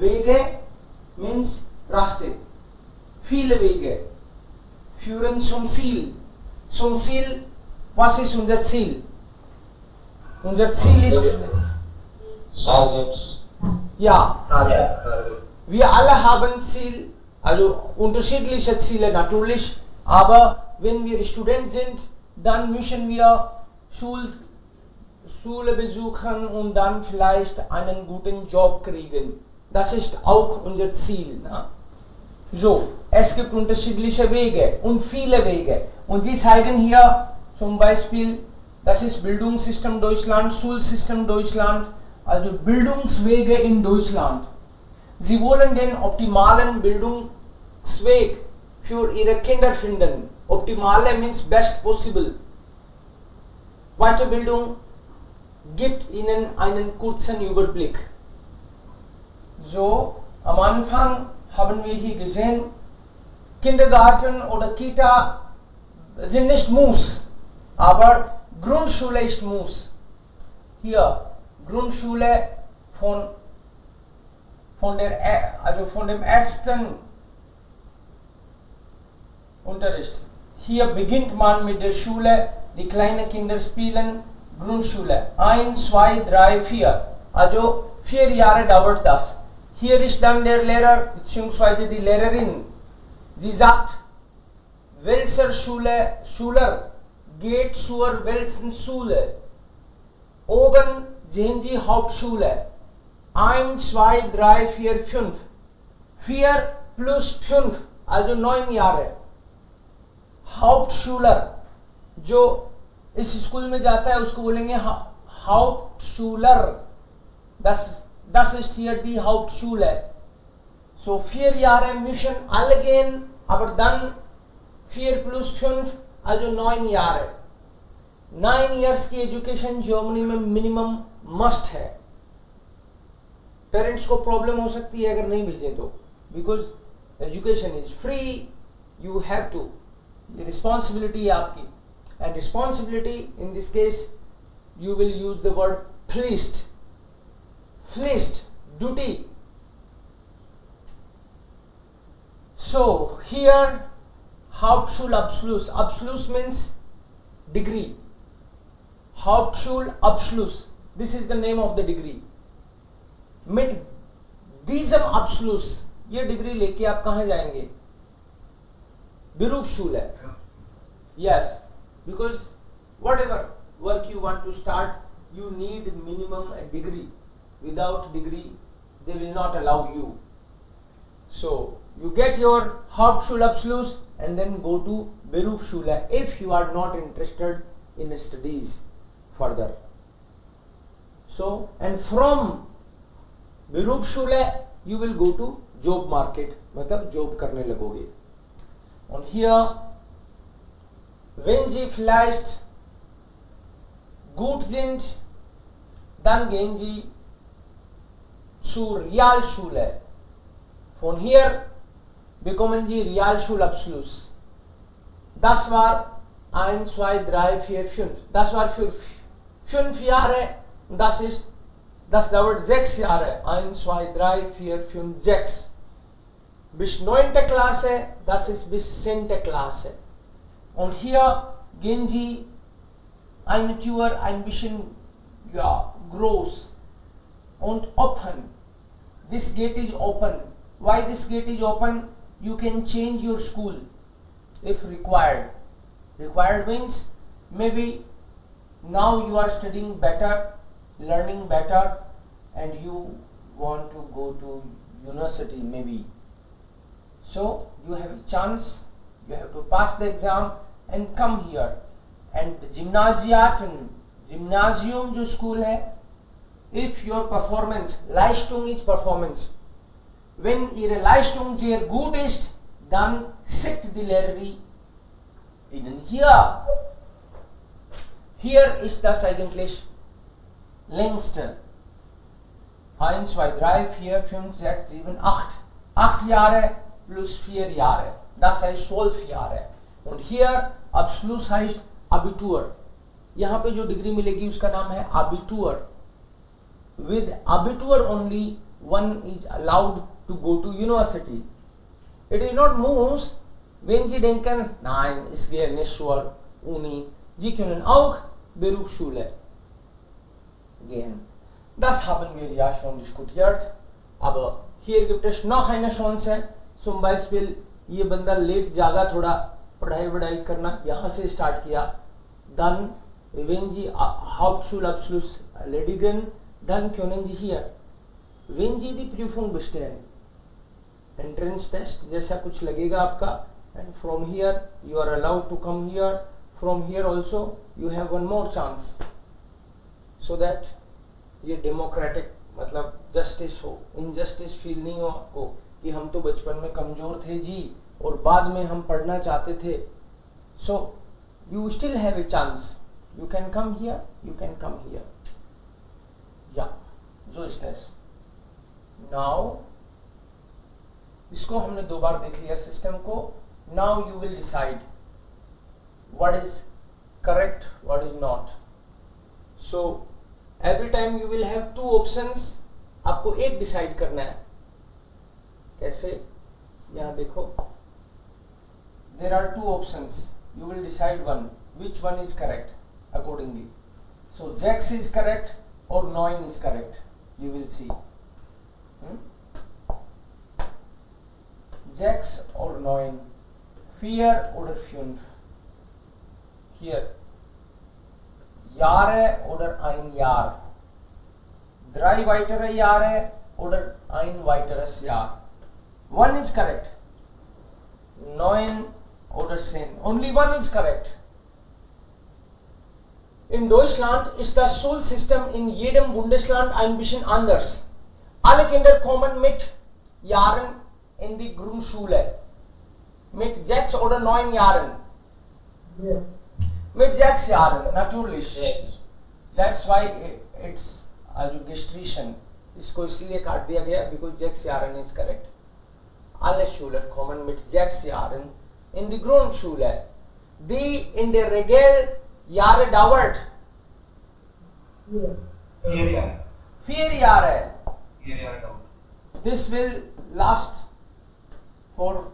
Wege means Raste. Viele Wege führen zum Ziel. Zum Ziel, was ist unser Ziel? Unser Ziel ist ja. Wir alle haben Ziel, also unterschiedliche Ziele natürlich, aber wenn wir Student sind, dann müssen wir Schule besuchen und dann vielleicht einen guten Job kriegen. Das ist auch unser Ziel. Ne? So, es gibt unterschiedliche Wege und viele Wege. Und sie zeigen hier zum Beispiel, das ist Bildungssystem Deutschland, Schulsystem Deutschland, also Bildungswege in Deutschland. Sie wollen den optimalen Bildungsweg für ihre Kinder finden. Optimale means best possible. Weiterbildung gibt ihnen einen kurzen Überblick. So, am Anfang haben wir hier gesehen, Kindergarten oder Kita sind nicht Muss, aber Grundschule ist Muss. Hier, Grundschule von dem ersten Unterricht. Hier beginnt man mit der Schule, die kleinen Kinder spielen Grundschule. 1, 2, 3, 4. Also 4 Jahre dauert das. Hier ist dann der Lehrer bzw. die Lehrerin. Sie sagt, welcher Schüler geht zur welchen Schule. Oben sehen Sie Hauptschule. 1, 2, 3, 4, 5. 4 plus 5, also 9 Jahre. Hauptschüler, जो इस school में जाता है उसको बोलेंगे Hauptschüler. Das ist hier die Hauptschule. So 4 Jahre müssen alle gehen, aber dann 4 plus 5, also 9 Jahre. 9 years की education Germany में minimum must है. पेरेंट्स को प्रॉब्लम हो सकती है अगर नहीं भेजें तो, because education is free, you have to. ये रिस्पॉन्सिबिलिटी है आपकी, and responsibility in this case you will use the word फ्लिस्ट. फ्लिस्ट, duty. So here Hauptschulabschluss. Abschluss means degree. Hauptschulabschluss. This is the name of the degree. Mit diesem Abschluss, ये degree लेके आप कहाँ जाएंगे? Berufsschule. Yes, because whatever work you want to start, you need minimum a degree. Without degree, they will not allow you. So you get your Hauptschulabschluss and then go to Berufsschule if you are not interested in studies further. So, and from Berufsschule you will go to job market, मतलब job करने लगोगे. Und hier, wenn Sie vielleicht gut sind, dann gehen Sie zur Realschule. Von hier bekommen Sie Realschulabschluss. Das war 1, 2, 3, 4, 5. Das war für 5 Jahre. Das dauert 6 Jahre. 1, 2, 3, 4, 5, 6. Bis 9. Klasse, das ist bis 10. Klasse. Und hier gehen Sie eine Tür ein bisschen groß und open. This gate is open. Why this gate is open? You can change your school if required. Required means maybe now you are studying better, learning better, and you want to go to university maybe. So you have a chance, you have to pass the exam and come here. And the Gymnasium जो school है, if your performance, Leistung is performance. Wenn Ihre Leistung sehr gut ist, dann schickt die Lehrerin Ihnen hier. Hier ist das eigentlich längste. 1, 2, 3, 4, 5, 6, 7, 8. 8 Jahre plus 4 Jahre. Das heißt 12 Jahre. Und hier Abschluss heißt Abitur. यहाँ पे जो degree मिलेगी उसका नाम है Abitur. With Abitur only one is allowed to go to university. It is not muss, wenn Sie denken, nein, es wäre nicht zur Uni. Sie können auch Berufsschule gehen. Das haben wir ja schon diskutiert, aber hier gibt es noch eine Chance. Zum Beispiel ये बंदा late जागा, थोड़ा पढ़ाई वढ़ाई करना यहाँ से start किया, dann wenn Sie Hauptschulabschluss erledigen, dann können Sie hier, wenn Sie die Prüfung bestehen, entrance test जैसा कुछ लगेगा आपका, and from here you are allowed to come here. From here also you have one more chance, so that ये democratic मतलब justice हो, injustice feel नहीं हो आपको कि हम तो बचपन में कमजोर थे जी और बाद में हम पढ़ना चाहते थे. So you still have a chance, you can come here, you can come here. या जो इज दिस नाउ, इसको हमने 2 बार देख लिया सिस्टम को. Now you will decide what is correct, what is not. So every time you will have 2 options. आपको एक decide करना है. कैसे? यहां देखो, there are 2 options. You will decide one. Which one is correct accordingly. So Jax is correct or 9 is correct. You will see. Jax or 9. 4 oder 5. Here. Jahre oder ein Jahr. 3 weitere Jahre oder ein weiteres Jahr. 1 is correct. 9 oder 10. Only 1 is correct. In Deutschland ist das Schulsystem in jedem Bundesland ein bisschen anders. Alle Kinder kommen mit Jahren in die Grundschule. Mit 6 oder 9 Jahren. Yeah. Mit 6 Jahren, natürlich. Yes. That's why it's a registration. इसको इसलिए काट दिया गया because 6 Jahren is correct. Alle Schüler kommen mit 6 Jahren in die Grundschule. Die in der Regel Jahre dauert. 4 Jahre. 4 Jahre. 4 Jahre dauert. This will last for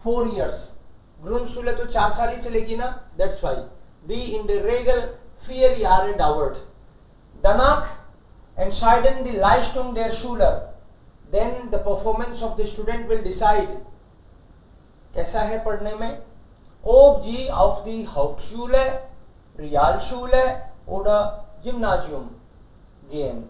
4 years. Grundschule तो 4 साल ही चलेगी ना. That's why. Die in der Regel 4 Jahre dauert. Danach entscheiden die Leistung der Schüler. Then the performance of the student will decide. कैसा है पढ़ने में? Ob sie auf die Hauptschule, Realschule oder Gymnasium gehen.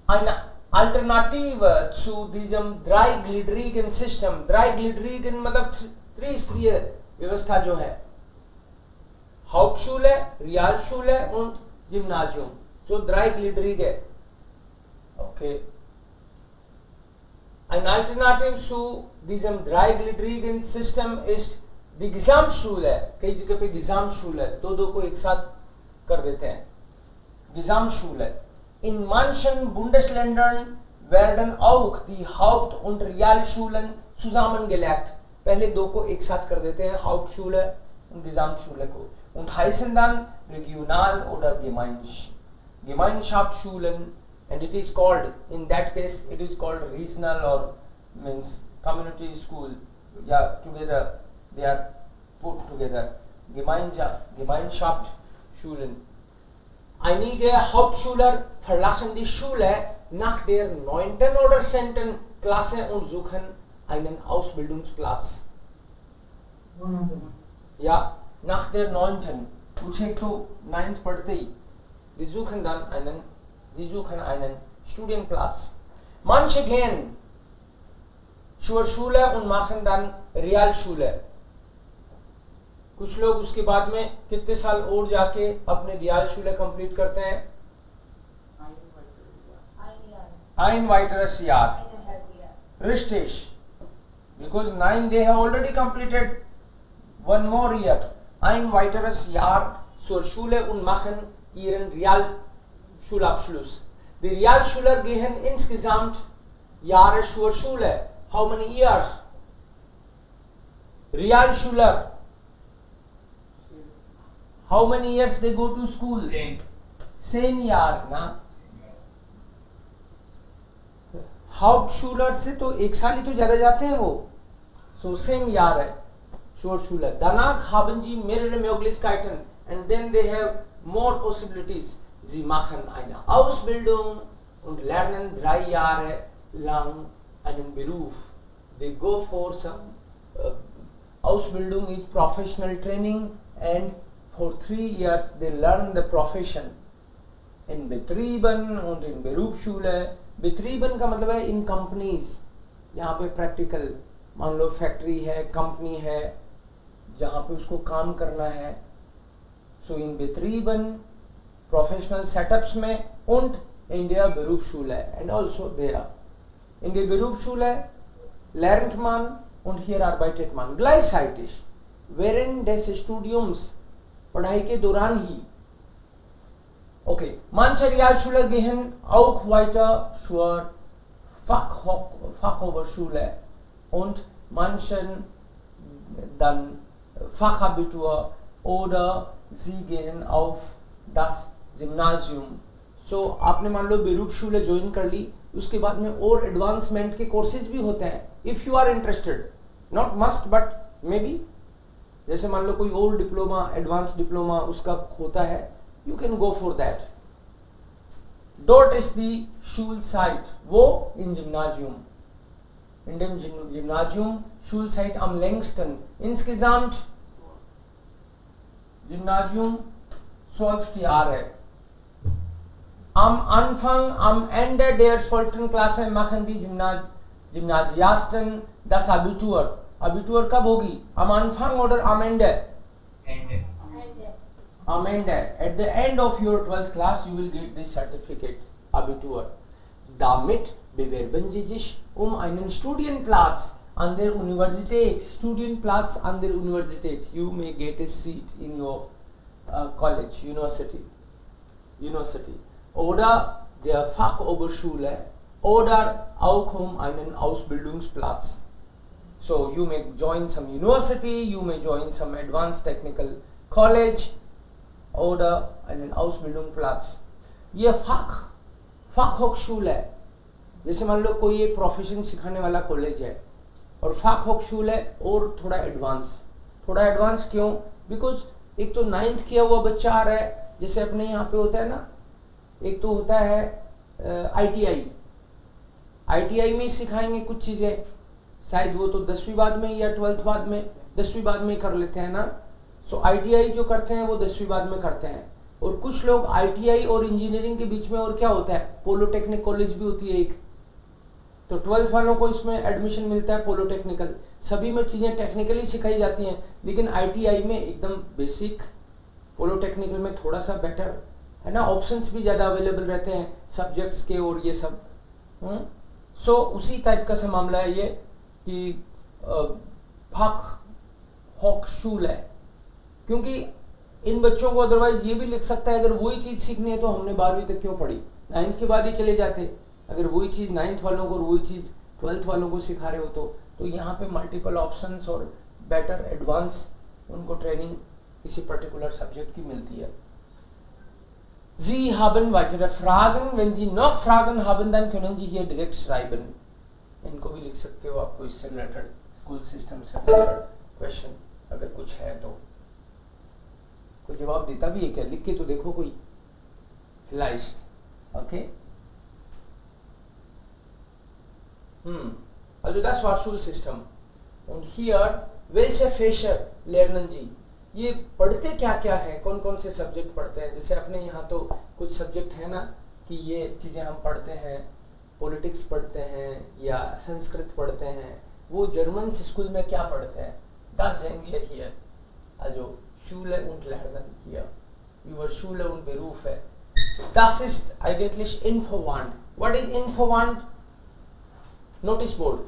Eine Alternative zu diesem dreigliedrigen System. Dreigliedrigen मतलब त्रिस्तरीय व्यवस्था जो है. Hauptschule, Realschule und Gymnasium. So dreigliedrige. Okay. Ein Alternative zu diesem dreigliedrigen System ist die Gesamtschule. कई जगह पे Gesamtschule, दो को एक साथ कर देते हैं. Gesamtschule. In manchen Bundesländern werden auch die Haupt- und Realschulen zusammengelegt. पहले 2 को एक साथ कर देते हैं, Hauptschule und Gesamtschule को. Und heißen dann Regional- oder Gemeinschaftsschulen, and it is called, in that case it is called regional or means community school. Yeah, together they are put together. Gemeinschaftsschulen. Einige Hauptschüler verlassen die Schule nach der 9. oder 10. Klasse und suchen einen Ausbildungsplatz. Ja, nach der 9. कुछ एक तो 9th पढ़ते ही sie suchen einen Studienplatz. Manche gehen zur Schule und machen dann Realschule. कुछ लोग उसके बाद में कितने साल और जाके अपने Realschule कंप्लीट करते हैं? Ein weiteres Jahr. Richtig. Because 9 they have already completed one more year. Ein weiteres Jahr zur Schule und machen ihren Realschulabschluss. Die Realschüler gehen insgesamt Jahre zur Schule. How many years? Realschüler. How many years they go to school? 10. 10 Jahre, na? हाउप्टशूलर से तो 1 साल ही तो ज्यादा जाते हैं वो, so same यार है Schurschule. Danach haben sie mehrere Möglichkeiten und then they have more possibilities. Sie machen eine Ausbildung und lernen 3 Jahre lang einen Beruf. They go for some Ausbildung is professional training and for 3 years they learn the profession. In Betrieben und in Berufsschule. Betrieben का मतलब है in companies. यहाँ पे practical, मान लो factory है, company है, जहाँ पे उसको काम करना है. सो इन Betrieben, प्रोफेशनल सेटअप्स में und in der Berufsschule and also there. In der Berufsschule lernt man und hier arbeitet man gleichzeitig während des Studiums, पढ़ाई के दौरान ही. Okay, manche Realschüler gehen auch weiter zur Fachoberschule und manchen dann Fachabitur oder sie gehen auf das Gymnasium. So आपने मान लो Berufsschule join कर ली, उसके बाद में और एडवांसमेंट के कोर्सेज भी होते हैं. If you are interested, not must but maybe, जैसे मान लो कोई और डिप्लोमा, एडवांस डिप्लोमा उसका होता है, you can go for that. Dort ist die Schulzeit. Wo? In Gymnasium. In dem Gymnasium Schulzeit am längsten. Insgesamt Gymnasium 12 Jahre. Am Anfang, am Ende der 12. Klasse machen die Gymnasiasten das Abitur. Abitur कब होगी? Am Anfang oder am Ende? Ende. Am Ende. At the end of your 12th class you will get this certificate, Abitur. Damit bewerben Sie sich einen Studienplatz an der Universität. Studienplatz an der Universität. You may get a seat in your college, university. Oder der Fachoberschule oder auch einen Ausbildungsplatz. So you may join some university, you may join some advanced technical college oder einen Ausbildungsplatz. ये Fachhochschule, जैसे मान लो कोई एक profession सिखाने वाला college है, और Fachhochschule और थोड़ा एडवांस क्यों? बिकॉज एक तो 9th किया हुआ बच्चा आ रहा है, जैसे अपने यहाँ पे होता है ना, एक तो होता है ITI में सिखाएंगे कुछ चीजें, शायद वो तो 10वीं बाद में या 12th बाद में, 10वीं बाद में कर लेते हैं ना. सो ITI जो करते हैं वो 10वीं बाद में करते हैं. और कुछ लोग ITI और इंजीनियरिंग के बीच में और क्या होता है, पोलोटेक्निक कॉलेज भी होती है एक, तो 12th वालों को इसमें एडमिशन मिलता है पोलोटेक्निकल. सभी में चीजें टेक्निकली सिखाई जाती हैं, लेकिन ITI में एकदम बेसिक, पोलोटेक्निकल में थोड़ा सा बेटर है ना, ऑप्शंस भी ज्यादा अवेलेबल रहते हैं सब्जेक्ट्स के और ये सब. सो उसी टाइप का सा मामला है ये कि Fachhochschule, क्योंकि इन बच्चों को अदरवाइज ये भी लिख सकता है, अगर वही चीज सीखनी है तो हमने 12वीं तक क्यों पढ़ी, 9th के बाद ही चले जाते. अगर वही चीज 9th वालों को और वही चीज 12th वालों को सिखा रहे हो तो यहाँ पे मल्टीपल ऑप्शंस और बेटर एडवांस उनको ट्रेनिंग किसी पर्टिकुलर सब्जेक्ट की मिलती है. Sie haben weitere Fragen. Wenn Sie noch Fragen haben, dann können Sie hier direkt schreiben. इनको भी लिख सकते हो आपको इससे रिलेटेड, स्कूल सिस्टम से रिलेटेड क्वेश्चन अगर कुछ है तो. कोई जवाब देता भी है क्या? लिख के तो देखो कोई. Vielleicht. Okay? Also das war Schulsystem. Und hier, welche Fächer lernen Sie? ये पढ़ते क्या क्या है, कौन कौन से सब्जेक्ट पढ़ते हैं? जैसे अपने यहाँ तो कुछ सब्जेक्ट है ना कि ये चीज़ें हम पढ़ते हैं, पॉलिटिक्स पढ़ते हैं या संस्कृत पढ़ते हैं. वो जर्मन स्कूल में क्या पढ़ते हैं? Das sehen wir hier. Also Schule und Lernen hier. Über Schule und Berufe. Das ist eigentlich Infowand. What is Infowand? Notice board.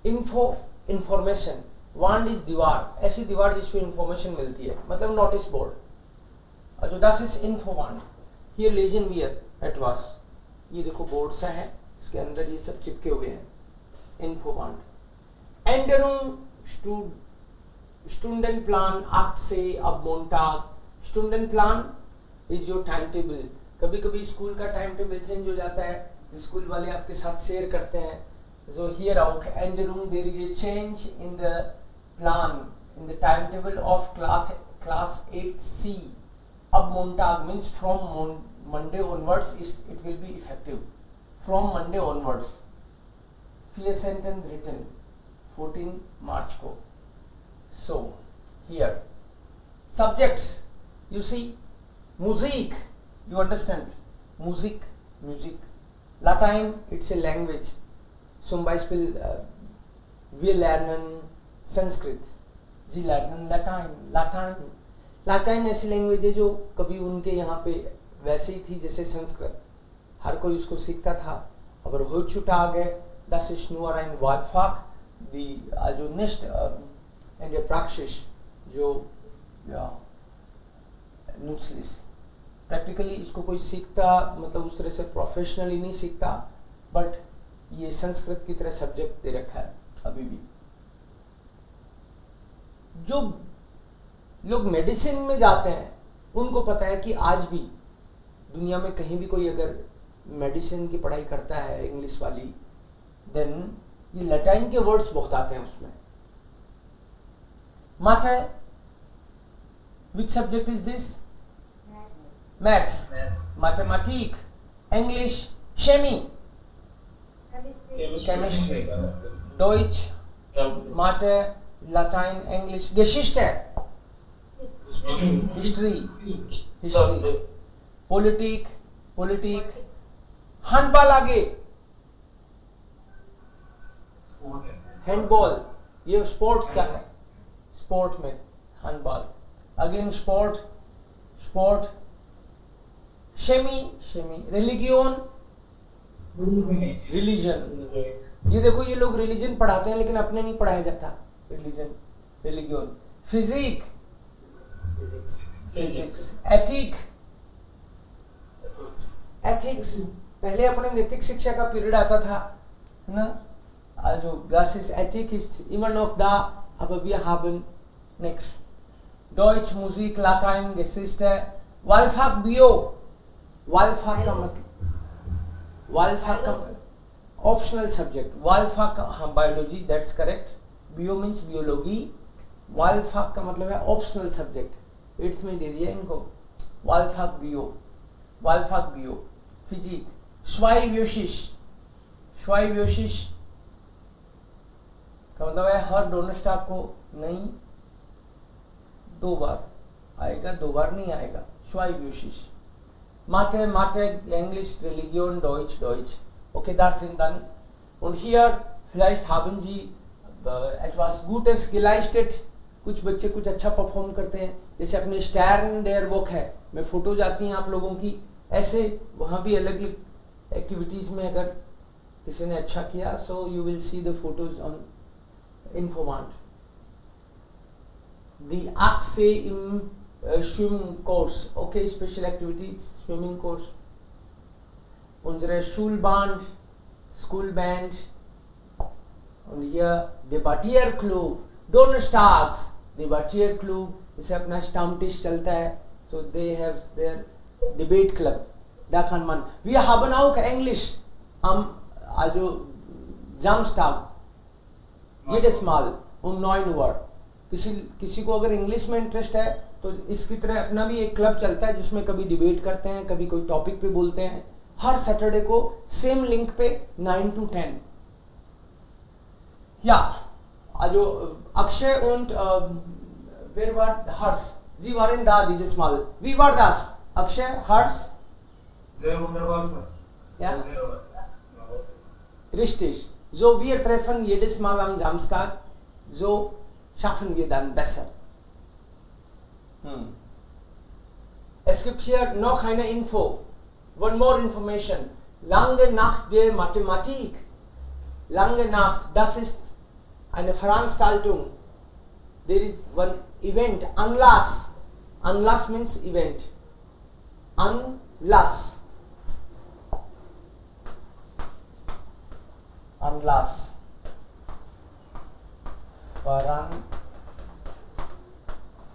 Info, information. वांड इज दीवार, ऐसी दीवार जिस पे इंफॉर्मेशन मिलती है, मतलब नोटिस बोर्ड. अच्छा, das ist Infowand. Hier lesen wir etwas. ये देखो बोर्ड सा है, इसके अंदर ये सब चिपके हुए हैं. Infowand. Änderung Stundenplan 8 से अब Montag. Stundenplan is your timetable. कभी कभी स्कूल का टाइम टेबल चेंज हो जाता है, स्कूल वाले आपके साथ शेयर करते हैं So here auch Änderung, there is a change in the plan, in the timetable of class 8C. Ab Montag means from Monday onwards it will be effective. From Monday onwards. Fear sentence written 14 March को. So here subjects, you see, Musik, you understand, music. Latein, it's a language. Zum Beispiel wir lernen Sanskrit, sie lernen Latein ऐसी language है जो कभी उनके यहाँ पे वैसे ही थी जैसे संस्कृत, हर कोई उसको सीखता था, aber heutzutage das ist nur ein Wortfach, die also nicht in der Praxis जो nützlich, प्रैक्टिकली इसको कोई सीखता मतलब उस तरह से प्रोफेशनली नहीं सीखता, बट ये संस्कृत की तरह सब्जेक्ट दे रखा है अभी भी। जो लोग मेडिसिन में जाते हैं उनको पता है कि आज भी दुनिया में कहीं भी कोई अगर मेडिसिन की पढ़ाई करता है इंग्लिश वाली, देन ये लैटिन के वर्ड्स बहुत आते हैं उसमें। माथे, which subject is this? Maths, मैथमेटिक, इंग्लिश, शेमी, केमिस्ट्री, डॉइच, माथे, लैटिन, इंग्लिश, गेशिष्टे, हिस्ट्री, पॉलिटिक, हैंडबॉल आगे, हैंडबॉल, ये स्पोर्ट्स का है, स्पोर्ट में हैंडबॉल, अगेन स्पोर्ट, शेमी, रिलीजन, ये देखो ये लोग रिलीजन पढ़ाते हैं लेकिन अपने नहीं पढ़ाया जाता, रिलीजन, फिजिक्स, एथिक्स, पहले अपने नैतिक शिक्षा का पीरियड आता था, है ना? Also das ist Ethik ist immer noch da, aber wir haben nichts. Deutsch, Musik, Latein, Geschichte, Wahlfach Bio, Wahlfach का optional subject, Wahlfach हाँ biology, that's correct. Bio means biology, Wahlfach का मतलब है optional subject. 8th में दे दिया इनको, Wahlfach Bio, Physik, Schweibioshish का मतलब है हर डोनस्टार को नहीं, 2 बार आएगा, 2 बार नहीं आएगा, Schweibioshish. Mathe, Englisch, Religion, Deutsch. Okay, das sind dann. Und hier vielleicht haben Sie etwas Gutes geleistet. कुछ बच्चे कुछ अच्छा परफॉर्म करते हैं, जैसे अपने स्टैर्न डेयर वॉक है, मैं फोटोज आती हैं आप लोगों की, ऐसे वहाँ भी अलग अलग एक्टिविटीज में अगर किसी ने अच्छा किया, so you will see the photos on Informant. Die Achse im Schwimmkurs, okay, Special Activities, Swimming Course. Unsere Schulband, Schoolband. Und hier Debattier Club, Donnerstags, Debattier Club, इसे अपना Stammtisch चलता है, so they have their debate club. Da kann man. Wir haben auch Englisch also Samstag. Jedes Mal 9 Uhr. किसी को अगर English में interest है तो इसकी तरह अपना भी एक क्लब चलता है जिसमें कभी डिबेट करते हैं, कभी कोई टॉपिक पे बोलते हैं, हर सैटरडे को सेम लिंक पे 9 to 10. Ja, also Akshay und wer war Hars? Sie waren da dieses Mal. Wie war das? Akshay, Hars? Sehr wunderbar, Sir. Ja? Richtig. So, wir treffen jedes Mal am Samstag. So schaffen wir dann besser. Es gibt hier noch eine Info. One more information. Lange Nacht der Mathematik. Lange Nacht, das ist eine Veranstaltung. There is one event. Anlass. Anlass means event. Anlass. Anlass.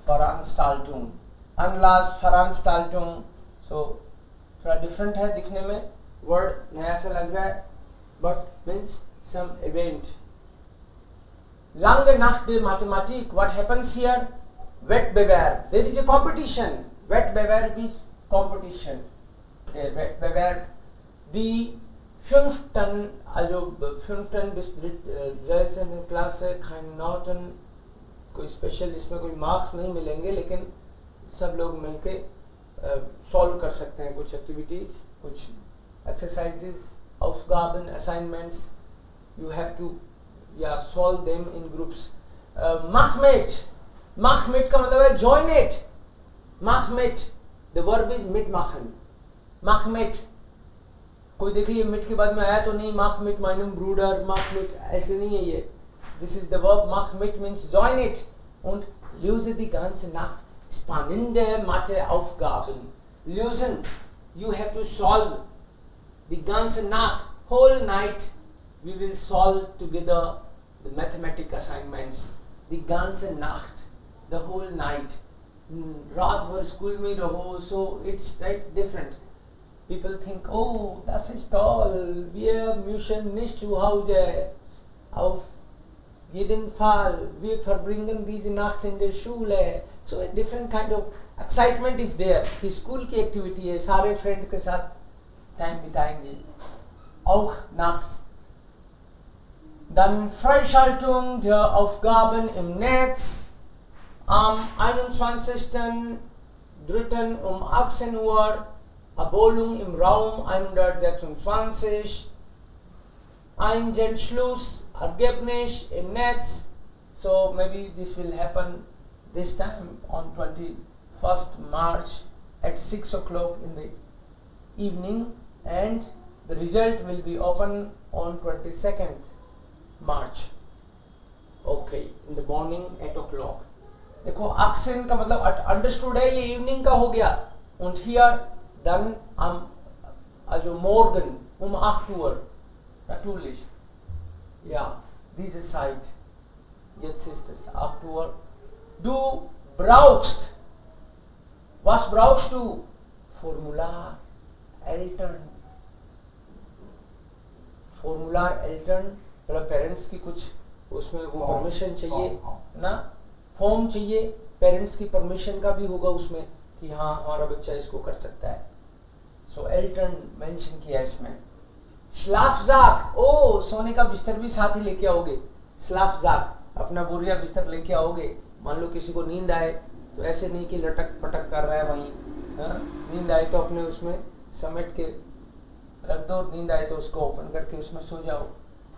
Veranstaltung. Anlass, Veranstaltung. So थोड़ा different है दिखने में, word नया सा लग रहा है, but means some event. Lange Nacht der Mathematik. What happens here? Wettbewerb. There is a competition. Wettbewerb is competition. Der Wettbewerb. Die 5. bis 13. Klasse kein Noten, कोई स्पेशल इसमें कोई मार्क्स नहीं मिलेंगे, लेकिन सब लोग मिलके सॉल्व कर सकते हैं कुछ एक्टिविटीज, कुछ exercises, Aufgaben, assignments. You have to solve them in groups. Mach mit. Mach mit का मतलब है join it. Mach mit. The verb is mitmachen. Mach mit. कोई देखिए mit के बाद में आया तो नहीं, mach mit meinem Bruder, mach mit, ऐसे नहीं है ये. This is the verb. Mach mit means join it. Und löse die ganze Nacht spannende Mathe-Aufgaben. Lösen. You have to solve the ganze Nacht, whole night. We will solve together the mathematics assignments. The ganze Nacht, the whole night. रात भर school में रहो, so it's right different. People think, oh, das ist toll. Wir müssen nicht zu Hause. Auf jeden Fall, wir verbringen diese Nacht in der Schule. So a different kind of excitement is there. कि school की activity है, सारे friends के साथ time बिताएंगे. Auch nachts. Dann Freischaltung der Aufgaben im Netz am 21.03. um 18 Uhr. Abholung im Raum 126. Einsendeschluss, Ergebnis im Netz. So maybe this will happen this time on 21st March at 6 o'clock in the evening, and the result will be open on 22nd March. Okay, in the morning 8 o'clock. देखो अक्सेन का मतलब understood है, ये evening का हो गया. Und hier dann also morgen um 8 Uhr natürlich. Ja, diese Zeit. Jetzt ist es 8 Uhr. Du brauchst. Was brauchst du? Formular Eltern. Formular Eltern मतलब parents की कुछ उसमें वो परमिशन चाहिए ना, फॉर्म चाहिए, पेरेंट्स की परमिशन का भी होगा उसमें कि हाँ हमारा बच्चा इसको कर सकता है. सो एल्टर्न मेंशन किया इसमें. Schlafsack, ओ सोने का बिस्तर भी साथ ही लेके आओगे. Schlafsack, अपना बोरिया बिस्तर लेके आओगे. मान लो किसी को नींद आए तो ऐसे नहीं कि लटक पटक कर रहा है वहीं. नींद आए तो अपने उसमें समेट के रख दो, नींद आए तो उसको ओपन करके उसमें सो जाओ.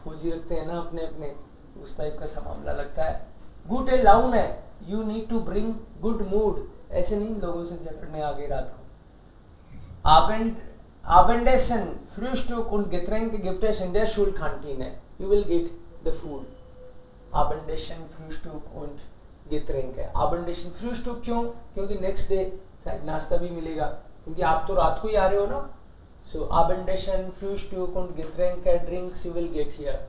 फौजी रखते हैं ना अपने अपने, उस टाइप का सा मामला लगता है. Gute Laune, you need to bring good mood. ऐसे नहीं लोगों से झगड़ने आगे रात को. Abendessen, Frühstück und Getränke gibt es in der Schulkantine. You will get the food. Abendessen, Frühstück und Getränke. Abendessen, Frühstück क्यों? क्योंकि next day शायद नाश्ता भी मिलेगा, क्योंकि आप तो रात को ही आ रहे हो ना. So Abendessen, Frühstück und Getränke, drinks you will get here.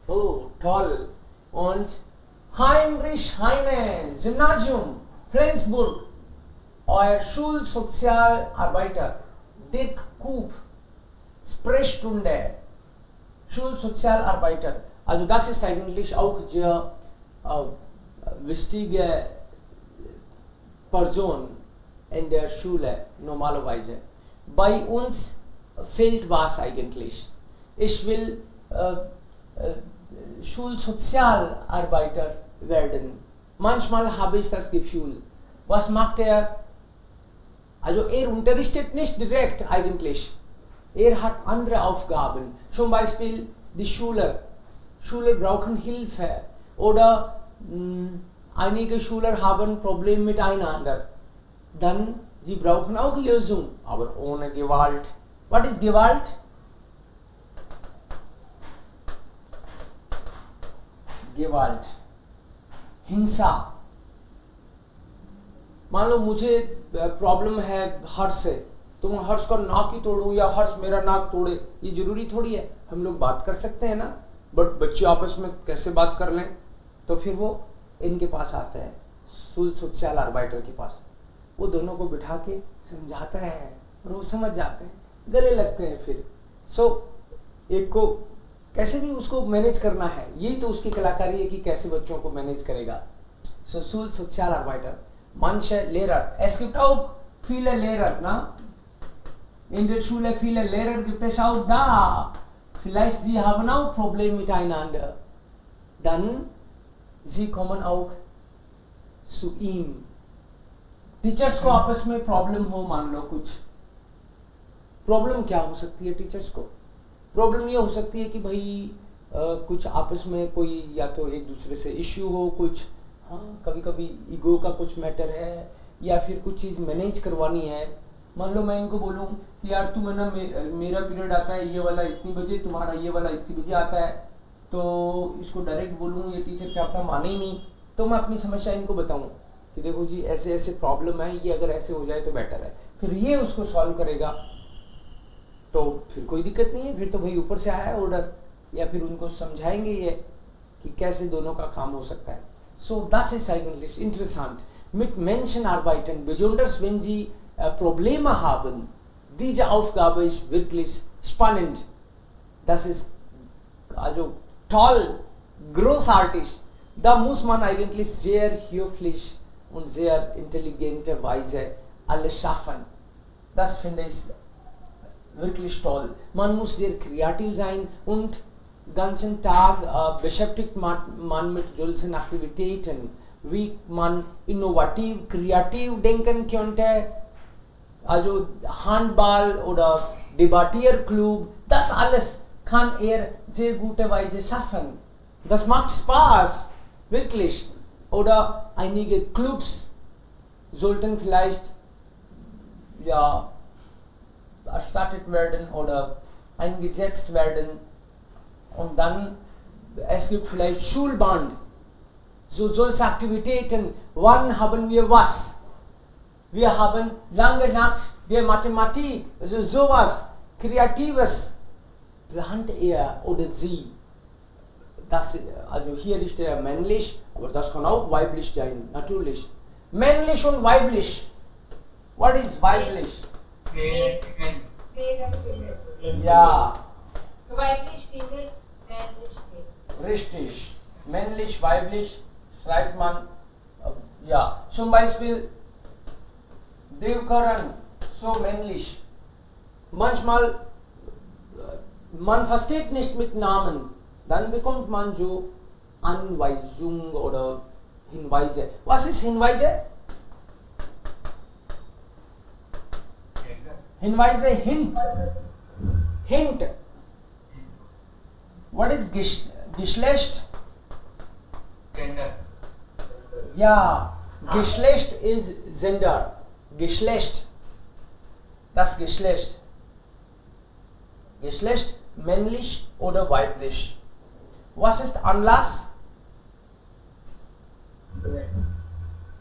Oh, toll. Und Heinrich Heine, Gymnasium, Flensburg. Euer Schulsozialarbeiter Dirk Kub, Sprechstunde, Schulsozialarbeiter. Also das ist eigentlich auch sehr wichtige Person in der Schule normalerweise. Bei uns fehlt was eigentlich. Ich will Schulsozialarbeiter werden. Manchmal habe ich das Gefühl. Was macht er? Also unterrichtet nicht direkt eigentlich. Hat andere Aufgaben. Zum Beispiel die Schüler brauchen Hilfe oder einige Schüler haben Probleme miteinander. Dann sie brauchen auch Lösung, aber ohne Gewalt. What is Gewalt? Gewalt. हिंसा. मान लो मुझे problem है हर्ष से, तो मैं हर्ष का नाक ही तोड़ूं या हर्ष मेरा नाक तोड़े, ये जरूरी थोड़ी है. हम लोग बात कर सकते हैं ना, बट बच्चे आपस में कैसे बात कर लें? तो फिर वो इनके पास आते हैं, सोशल के पास. वो दोनों को बिठा के समझाता है और वो समझ जाते हैं, गले लगते हैं फिर. सो एक को कैसे भी उसको मैनेज करना है, यही तो उसकी कलाकारी है कि कैसे बच्चों को मैनेज करेगा. So Schul Sozialarbeiter. Manche Lehrer. Es gibt auch viele Lehrer, na? In der Schule viele Lehrer gibt es auch da. Vielleicht sie haben auch Probleme miteinander. Dann sie kommen auch zu ihm. Teachers को आपस में problem हो, मान लो कुछ problem, क्या हो सकती है टीचर्स को? प्रॉब्लम ये हो सकती है कि भाई कुछ आपस में कोई या तो एक दूसरे से इश्यू हो, कुछ हाँ कभी कभी ईगो का कुछ मैटर है, या फिर कुछ चीज़ मैनेज करवानी है. मान लो मैं इनको बोलूँ कि यार तुम है ना मेरा पीरियड आता है ये वाला इतनी बजे, तुम्हारा ये वाला इतनी बजे आता है, तो इसको डायरेक्ट बोलूँ, ये टीचर क्या पता माने ही नहीं. तो मैं अपनी समस्या इनको बताऊँ कि देखो जी ऐसे ऐसे प्रॉब्लम है, ये अगर ऐसे हो जाए तो बेटर है. फिर ये उसको सॉल्व करेगा तो फिर कोई दिक्कत नहीं है, फिर तो भाई ऊपर से आया है ऑर्डर, या फिर उनको समझाएंगे ये कि कैसे दोनों का काम हो सकता है. So das ist eigentlich interessant. Mit Menschen arbeiten, besonders wenn sie Probleme haben. Diese Aufgabe ist wirklich spannend. Das ist also toll, großartig. Da muss man eigentlich sehr höflich und sehr intelligente Weise alles schaffen. Das finde ich wirklich toll. Man muss sehr kreativ sein und ganzen Tag beschäftigt man mit solchen Aktivitäten, wie man innovativ, kreativ denken könnte. Also Handball oder Debattierclub, das alles kann er sehr gute Weise schaffen. Das macht Spaß, wirklich. Oder einige Clubs sollten vielleicht ja erstattet werden oder eingesetzt werden. Und dann, es gibt vielleicht Schulband, so solche Aktivitäten. Wann haben wir was? Wir haben lange Nacht der Mathematik, also sowas Kreatives plant er oder sie. Das, also hier ist er männlich, aber das kann auch weiblich sein, natürlich. Männlich und weiblich. What is weiblich? Ja. Weiblich, female, männlich, female. Richtig. Männlich, weiblich schreibt man, ja, zum Beispiel Devkaran, so männlich. Manchmal, man versteht nicht mit Namen, dann bekommt man so Anweisung oder Hinweise. Was ist Hinweise? Hinweise, Hint. Hint. What is Geschlecht? Gender. Ja, Geschlecht is Gender. Geschlecht. Das Geschlecht. Geschlecht, männlich oder weiblich. Was ist Anlass?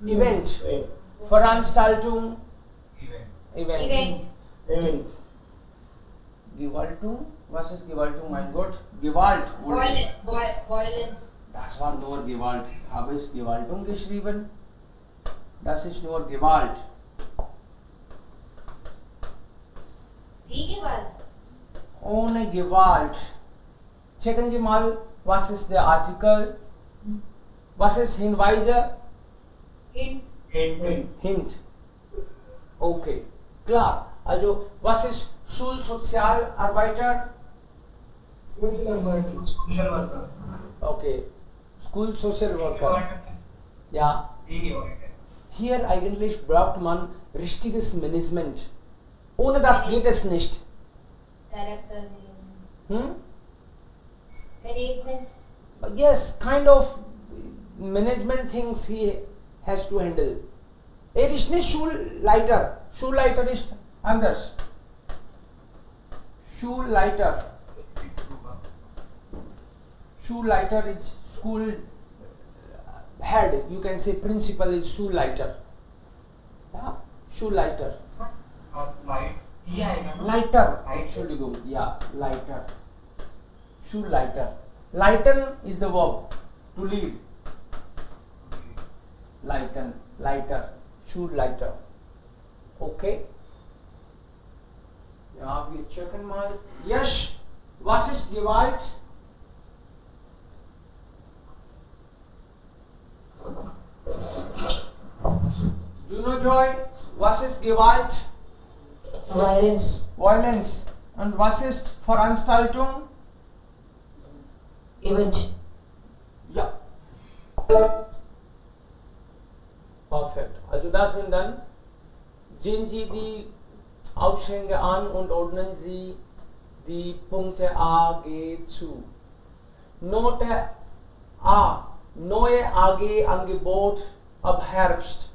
Event. Veranstaltung. Event. Event. Gewaltung. Was ist Gewaltung, mein Gott? Gewalt. Violence. Das war nur Gewalt. Habe ich Gewaltung geschrieben? Das ist nur Gewalt. Die Gewalt. Ohne Gewalt. Checken Sie mal, was ist der Artikel? Was ist Hinweise? Hint. Hint. Okay, klar. Also, was ist Schulsozialarbeiter? Social worker. Okay, School Social Worker. Ja, hier eigentlich braucht man richtiges Management. Ohne das geht es nicht. Character. Hm? Management. Yes, kind of management things he has to handle. Er ist nicht Schulleiter. Schulleiter ist anders. Schulleiter. Schulleiter is school head. You can say principal is Schulleiter. Yeah, Schulleiter. Leiter. Entschuldigung. Yeah, Leiter. Schulleiter. Leiten is the verb to lead. Leiten, Leiter, Schulleiter. Okay. Ja, wir checken mal. Yes. Was ist Gewalt? You know Joy? Was ist Gewalt? Violence. Violence. Und was ist Veranstaltung? Event. Ja. Perfekt. Also das sind dann, sehen Sie die Aufschwünge an und ordnen Sie die Punkte A, G zu. Note A. Neue AG Angebot ab Herbst.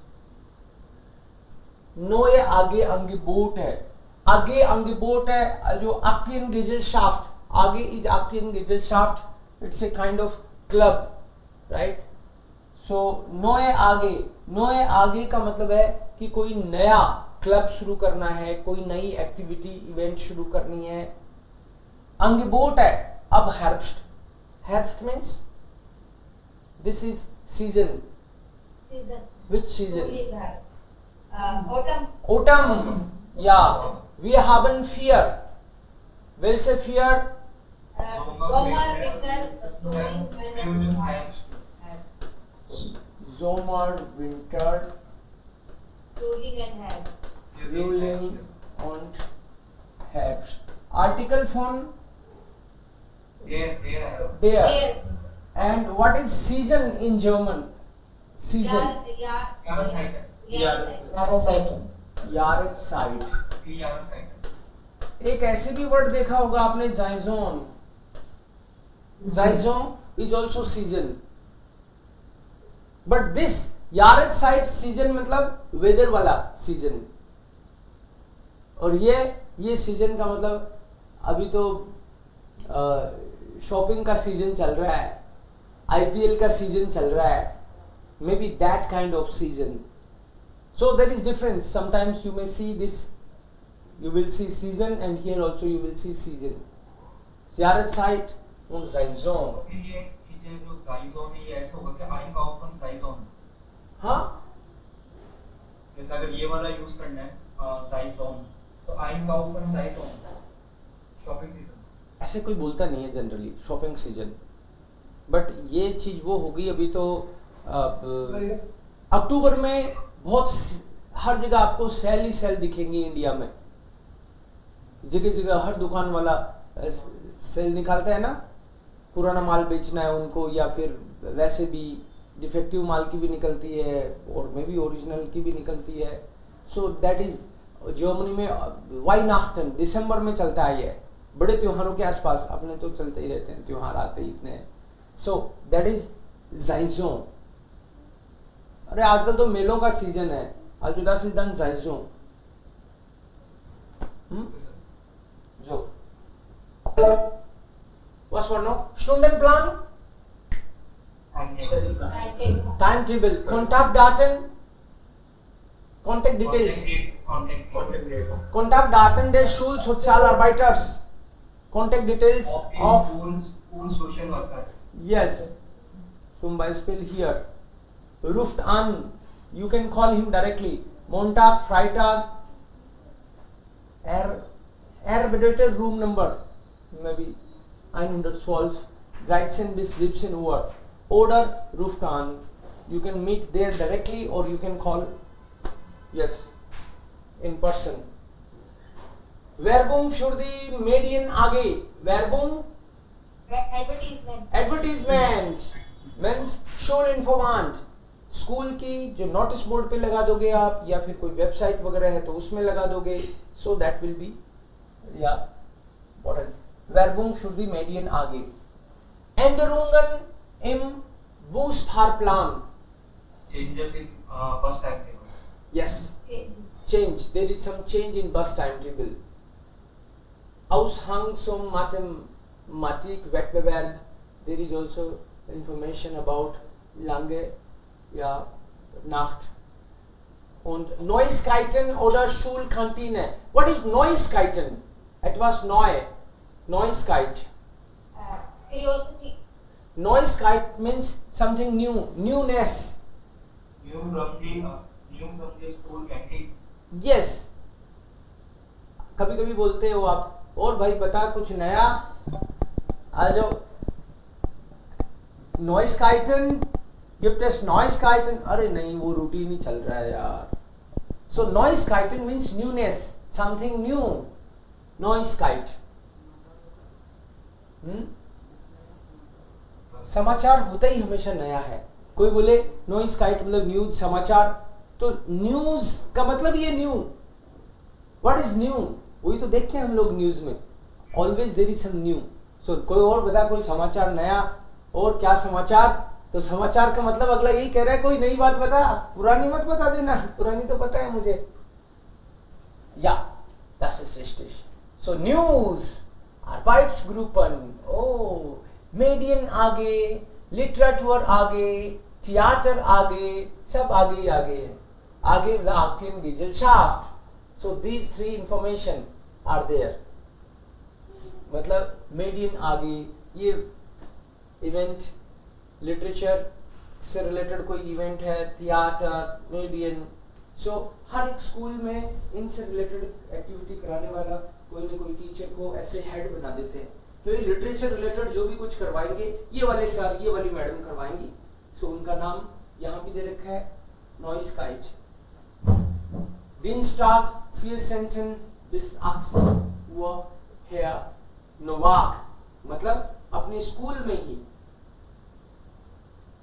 Neue AG Angebote. AG Angebote, also Aktiengesellschaft. AG is Aktiengesellschaft. It's a kind of club, right? So neue AG का मतलब है कि कोई नया club शुरू करना है, कोई नई एक्टिविटी इवेंट शुरू करनी है. Angebot है अब Herbst. Herbst means this is season. Season. Which season? Autumn. Autumn. Yeah. Wir haben vier. Welche vier? Sommer, Winter, Frühling, Herbst. Sommer, Winter, Frühling and Herbst. Frühling und Herbst. Article von Der. der. There. And what is season in German? Season. Jahreszeit. Jahreszeit. Jahreszeit. Die Jahreszeit. एक ऐसे भी word देखा होगा आपने, Saison. Saison is also season. But this Jahreszeit season मतलब weather वाला season. और ये सीजन का मतलब अभी तो शॉपिंग का सीजन चल रहा है, आईपीएल का सीजन चल रहा है, may be that kind off season. So there is difference. Sometimes you may see this, you will see season, and here also you will see season. Jahreszeit und Saison. ये जो Saison है, ये ऐसा होगा कि einkaufen Saison. हाँ, जैसे अगर ये वाला यूज करना है Saison, तो einkaufen Saison. Shopping season. ऐसे कोई बोलता नहीं है जनरली शॉपिंग सीजन. बट ये चीज वो होगी. अभी तो अक्टूबर में बहुत हर जगह आपको सेल ही सेल दिखेंगी इंडिया में. जगह जगह हर दुकान वाला सेल निकालता है ना. पुराना माल बेचना है उनको, या फिर वैसे भी डिफेक्टिव माल की भी निकलती है और मे भी ओरिजिनल की भी निकलती है. सो दैट इज जर्मनी में वाइनाख्टन दिसंबर में चलता है. ये बड़े त्योहारों के आसपास, अपने तो चलते ही रहते हैं, त्योहार आते ही इतने. सो दैट इज Saison. अरे आजकल तो मेलों का सीजन है. Also das ist dann Saison. So. Was war noch? Stundenplan, Timetable, Kontaktdaten, Contact details, Kontaktdaten des Schulsozialarbeiters, Contact details of school social workers. yes. Zum Beispiel hier. Ruft an. You can call him directly. Montag, Freitag. bedeutet Room Number. Maybe 112. 13 bis 17 Uhr. Oder ruft an. You can meet there directly or you can call. Yes. In person. Werbung für die Medien AG. Werbung. Advertisement. Advertisement means Schulinformant. School की जो notice board पे लगा दोगे आप, या फिर कोई website वगैरह है तो उसमें लगा दोगे. सो दैट विल बी या Werbung für die Medien AG. Änderungen im Busfahrplan. Changes in bus timetable. Yes, change. There is some change in bus timetable. Aushang zum Mathematik-Wettbewerb. There is also information about lange Nacht. Und Neuigkeiten oder Schulkantine. What is Neuigkeiten? Etwas neu. Neuigkeit. Curiosity. Neuigkeit means something new. Newness. New from the school canteen. Yes. कभी कभी बोलते हो आप, और भाई बता कुछ नया. आ जाओ. Neuigkeiten. Gibt es Neuigkeiten? अरे नहीं, वो रूटीन ही चल रहा है यार. So Neuigkeiten means newness, something new. Neuigkeit. समाचार होता ही हमेशा नया है. कोई बोले Neuigkeit मतलब न्यूज, समाचार, तो न्यूज का मतलब ये न्यू. What is new? वही तो देखते हैं हम लोग न्यूज में. Always there is some new. So कोई और बता, कोई समाचार नया, और क्या समाचार? तो समाचार का मतलब अगला यही कह रहा है कोई नई बात बता, पुरानी मत बता देना, पुरानी तो पता है मुझे. या das ist richtig. So News, Arbeitsgruppen, oh, Medien आगे, Literatur आगे, Theater आगे, सब आगे ही आगे है. आगे मतलब Aktiengesellschaft. So these three information are there. मतलब मीडियन आगे, ये इवेंट, लिटरेचर से रिलेटेड कोई इवेंट है, थिएटर, मीडियन. सो हर एक स्कूल में इनसे रिलेटेड एक्टिविटी कराने वाला कोई ना कोई टीचर को ऐसे हेड बना देते हैं. तो ये लिटरेचर रिलेटेड जो भी कुछ करवाएंगे, ये वाले सर, ये वाली मैडम करवाएंगी. सो उनका नाम यहाँ भी दे रखा है, Neuigkeit. Dienstag, 14. bis 18 Uhr, Herr Nowak. मतलब अपने स्कूल में ही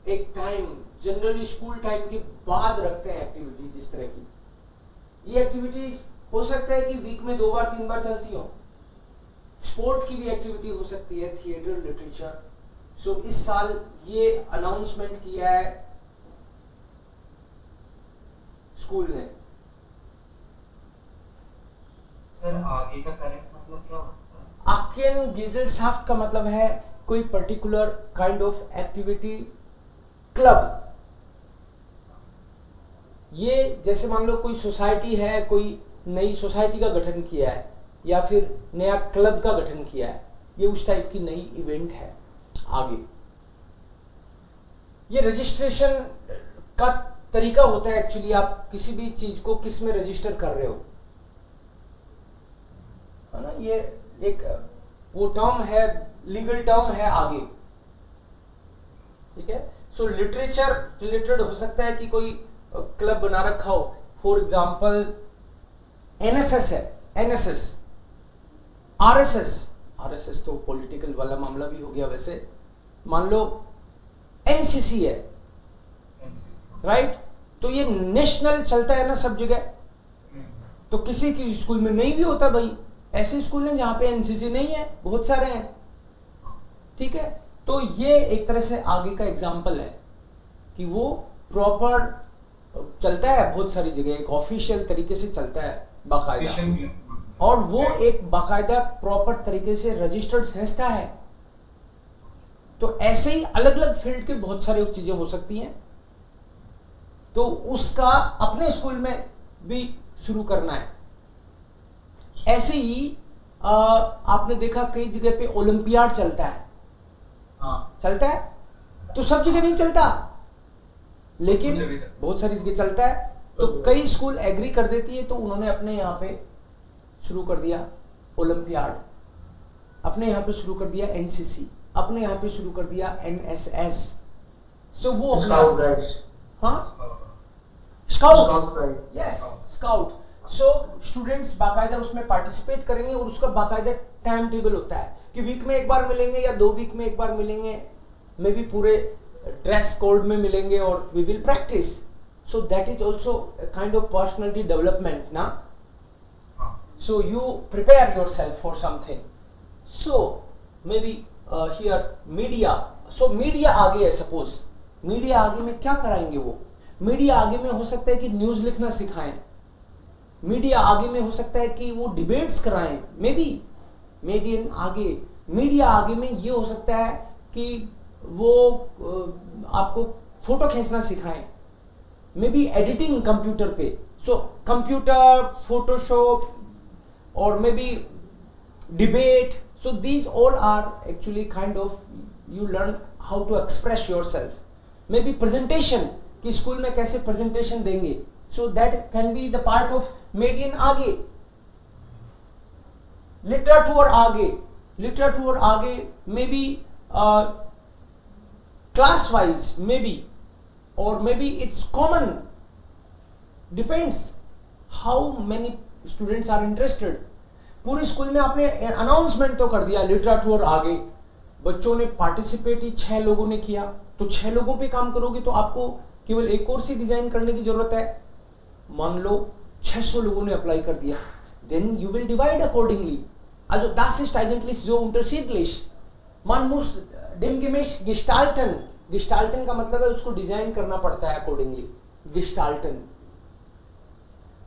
एक टाइम, जनरली स्कूल टाइम के बाद रखते हैं एक्टिविटीज इस तरह की. ये एक्टिविटीज हो सकता है कि वीक में 2 बार 3 बार चलती हो. स्पोर्ट की भी एक्टिविटी हो सकती है, थिएटर, लिटरेचर. सो इस साल ये अनाउंसमेंट किया है स्कूल ने. सर आगे का करेक्ट मतलब क्या होता है? Aktiengesellschaft का मतलब है कोई particular kind of activity, club. ये जैसे मान लो कोई सोसाइटी है, कोई नई सोसाइटी का गठन किया है, या फिर नया क्लब का गठन किया है, ये उस टाइप की नई इवेंट है. आगे ये रजिस्ट्रेशन का तरीका होता है. एक्चुअली आप किसी भी चीज को किस में रजिस्टर कर रहे हो, है ना. ये एक वो टर्म है, लीगल टर्म है आगे. ठीक है. सो लिटरेचर रिलेटेड हो सकता है कि कोई क्लब बना रखा हो. फॉर एग्जाम्पल एनएसएस है, एनएसएस, आरएसएस. आरएसएस तो पॉलिटिकल वाला मामला भी हो गया. वैसे मान लो एनसीसी है, राइट. तो ये नेशनल चलता है ना सब जगह. तो किसी किसी स्कूल में नहीं भी होता भाई. ऐसे स्कूल हैं जहां पे एनसीसी नहीं है, बहुत सारे हैं. ठीक है. तो ये एक तरह से आगे का एग्जाम्पल है कि वो प्रॉपर चलता है बहुत सारी जगह, एक ऑफिशियल तरीके से चलता है बाकायदा, और वो एक बाकायदा प्रॉपर तरीके से रजिस्टर्ड संस्था है. तो ऐसे ही अलग अलग फील्ड के बहुत सारी चीजें हो सकती हैं. तो उसका अपने स्कूल में भी शुरू करना है. ऐसे ही आपने देखा कई जगह पे ओलंपियाड चलता है. चलता है. तो सब जगह नहीं चलता, लेकिन बहुत सारी जगह चलता है. तो कई स्कूल एग्री कर देती है, तो उन्होंने अपने यहाँ पे शुरू कर दिया ओलंपियाड, अपने यहाँ पे शुरू कर दिया एनसीसी, अपने यहाँ पे शुरू कर दिया एनएसएस. सो वो scout, yes scout. So students बाकायदा उसमें पार्टिसिपेट करेंगे, और उसका बाकायदा टाइम टेबल होता है कि वीक में एक बार मिलेंगे या 2 वीक में एक बार मिलेंगे, मे बी पूरे ड्रेस कोड में मिलेंगे, और we will practice. So that is also kind of personality development ना. So you prepare yourself for something. So maybe here media. So media आगे है. सपोज मीडिया आगे में क्या कराएंगे वो? मीडिया आगे में हो सकता है कि न्यूज लिखना सिखाएं. मीडिया आगे में हो सकता है कि वो डिबेट्स कराएं. मे बी मीडियन आगे, मीडिया आगे में ये हो सकता है कि वो आपको फोटो खींचना सिखाएं. मे बी एडिटिंग कंप्यूटर पे. सो कंप्यूटर, फोटोशॉप, और maybe debate. So these all are actually kind of you learn how to express yourself. Maybe presentation, कि स्कूल में कैसे प्रेजेंटेशन देंगे. So that can be the part of median आगे. Literature आगे, literature आगे maybe class wise, maybe, और maybe it's common, depends how many students are interested. पूरे school में आपने अनाउंसमेंट तो कर दिया लिटरेचर आगे, बच्चों ने पार्टिसिपेट ही 6 लोगों ने किया, तो 6 लोगों पे काम करोगे तो आपको केवल एक कोर्स ही डिजाइन करने की जरूरत है. मान लो 600 लोगों ने अप्लाई कर दिया, then you will divide accordingly. Also das ist eigentlich so unterschiedlich. Man muss dem gemäß gestalten. Gestalten का मतलब है उसको डिजाइन करना पड़ता है अकॉर्डिंगली. Gestalten.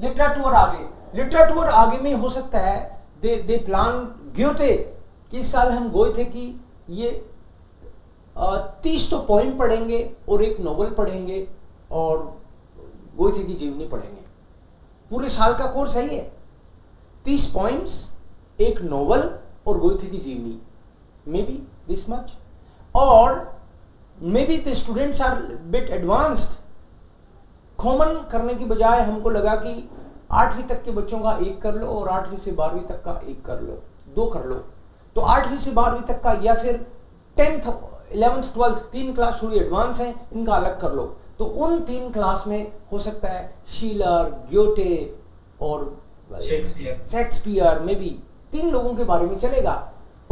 लिटरेचर आगे में हो सकता है दे प्लान ग्योटे कि इस साल हम गोए थे कि ये 30 तो पोएम पढ़ेंगे और एक नोवेल पढ़ेंगे और गोए थे की जीवनी पढ़ेंगे. पूरे साल का कोर्स है ये. 30 पोएम्स, एक नोवेल और गोए थे की जीवनी. Maybe this much. और maybe the students are bit advanced. Common करने की बजाय हमको लगा कि 8वीं तक के बच्चों का एक कर लो और 8वीं से 12वीं तक का एक कर लो, 2 कर लो. तो 8वीं से 12वीं तक का या फिर 10th 11th 12th 3 क्लास थोड़ी एडवांस है, इनका अलग कर लो. तो उन 3 क्लास में हो सकता है शीलर, ग्योटे और शेक्सपियर, मे बी 3 लोगों के बारे में चलेगा.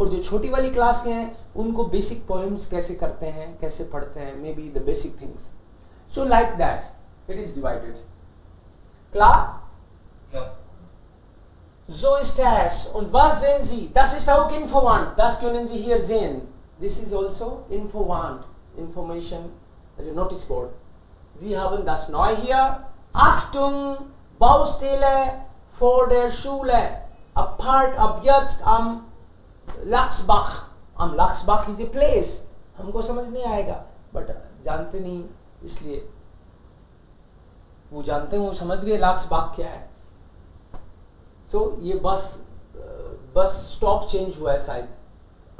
और जो छोटी वाली क्लास के हैं उनको बेसिक पोएम्स कैसे करते हैं, कैसे पढ़ते हैं, may be the basic things. So like that it is divided. Klar? Ja. So ist es. Und was sehen Sie? Das ist auch Infowand. Das können Sie hier sehen. This is also Infowand. Information, also Notice Board. Sie haben das neu hier. Achtung! Baustelle vor der Schule. Apart ab jetzt am Lachsbach. Am Lachsbach is a place. हमको समझ नहीं आएगा, but जानते नहीं इसलिए वो जानते हैं, वो समझ गए लाक्सबाग क्या है. तो ये बस स्टॉप चेंज हुआ है शायद.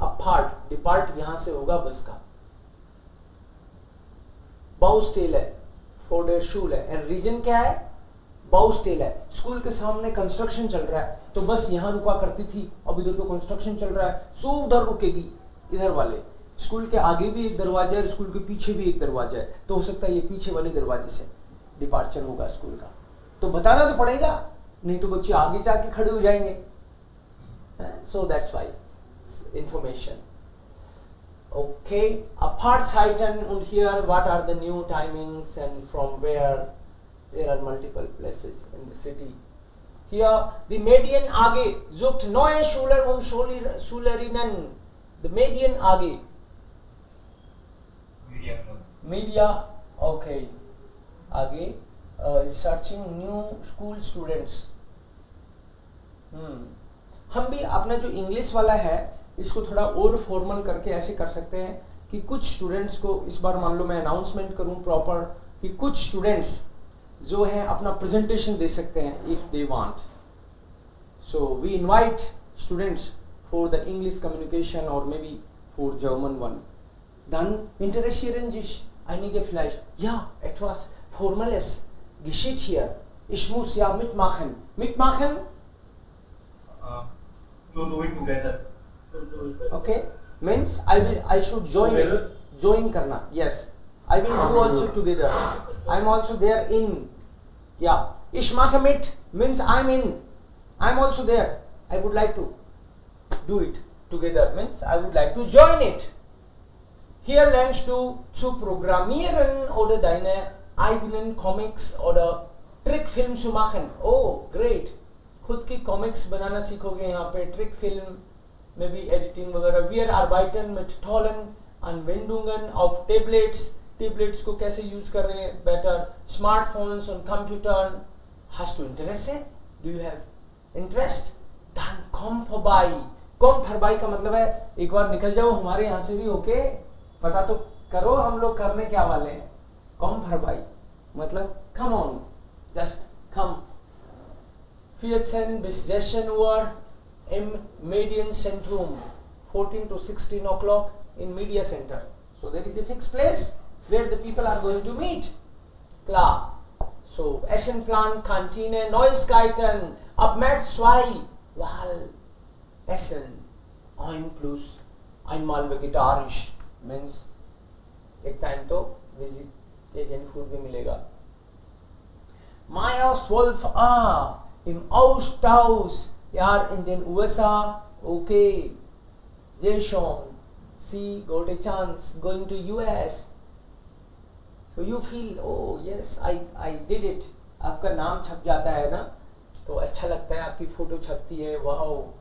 अपार्ट डिपार्ट यहां से होगा बस का. बाउस्टेल है, फॉर देयर शूल है. एंड रीजन क्या है? बाउस्टेल है. स्कूल के सामने कंस्ट्रक्शन चल रहा है, तो बस यहां रुका करती थी. अब इधर को कंस्ट्रक्शन चल रहा है, सो उधर रुकेगी. इधर वाले स्कूल के आगे भी एक दरवाजा है, स्कूल के पीछे भी एक दरवाजा है, तो हो सकता है ये पीछे वाले दरवाजे से डिपार्चर होगा स्कूल का. तो बताना तो पड़ेगा, नहीं तो बच्चे आगे जाके खड़े हो जाएंगे. So that's why information. Okay, Apartzeiten und hier what are the new timings and from where there are multiple places in the city. Hier die Medien AG sucht neue Schüler und Schülerinnen. The Medien AG. Media, okay. आगे searching new school students. हम भी अपना जो English वाला है इसको थोड़ा और फॉर्मल करके ऐसे कर सकते हैं कि कुछ स्टूडेंट्स को इस बार मान लो मैं अनाउंसमेंट करूं प्रॉपर कि कुछ स्टूडेंट्स जो हैं अपना प्रेजेंटेशन दे सकते हैं if they want. So we invite students for the English communication और maybe for German one. Dann interessieren sich einige vielleicht, ja, etwas Formales geschieht hier. Ich muss ja mitmachen. Mitmachen? To do it together. Okay. Means I should join it. Join karna. Yes. I will do also together. I'm also there in. Yeah. Ich mache mit means I'm in. I'm also there. I would like to do it together. Means I would like to join it. Hier lernst du zu programmieren oder deine eigenen Comics oder Trickfilm zu machen. Oh, great. खुद की comics बनाना सीखोगे यहाँ पे, trick film में भी editing वगैरह. Wir arbeiten mit tollen Anwendungen auf Tablets. Tablets को कैसे यूज कर रहे हैं better. Smartphones und Computern. Hast du Interesse? Do you have interest? Dann komm vorbei. Komm vorbei का मतलब है एक बार निकल जाओ हमारे यहाँ से भी. ओके, पता तो करो हम लोग करने क्या वाले हैं. कम vorbei मतलब come on, just come. 14 bis 16 Uhr im Medienzentrum, 14 to 16 o'clock in Media Center. So there is a fixed place where the people are going to meet. Klar. So Essenplan, Kantine, Neuigkeiten, ab März 2 Wahl Essen 1 plus einmal vegetarisch. Means एक time तो vegetarian food भी मिलेगा. Myers Wolf, im Austausch, ja, in den USA, okay, sehr schön, see, got a chance, going to US. So you feel, oh yes, I did it. आपका नाम छप जाता है ना, तो अच्छा लगता है, आपकी फोटो छपती है, wow.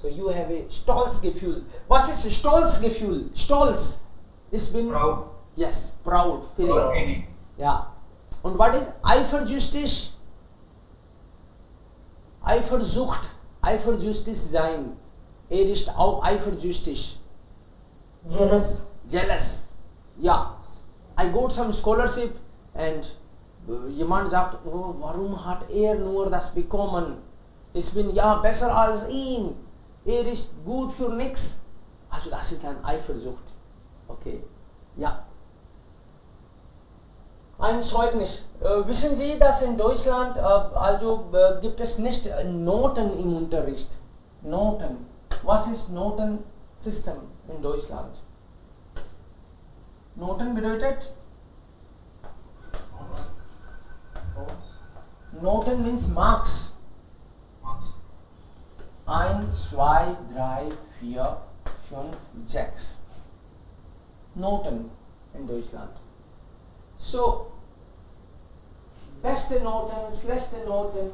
So you have a Stolzgefühl. Was ist Stolzgefühl? Stolz. Ich bin Proud. Yes, proud feeling. Proud feeling. Ja. Und what is eifersüchtig? Eifersüchtig sein. Ist auch eifersüchtig. Jealous. Jealous. Ja. I got some scholarship and jemand sagt, oh, warum hat nur das bekommen? Ich bin ja besser als ihn. Ist gut für nichts. Also das ist ein Eifersucht. Okay. Ja. Ein Zeugnis. Wissen Sie, dass in Deutschland gibt es nicht Noten im Unterricht? Noten. Was ist Notensystem in Deutschland? Noten bedeutet? Noten means marks. Marks. 1, 2, 3, 4, 5, 6. Noten in Deutschland. So, beste Noten, schlechte Noten,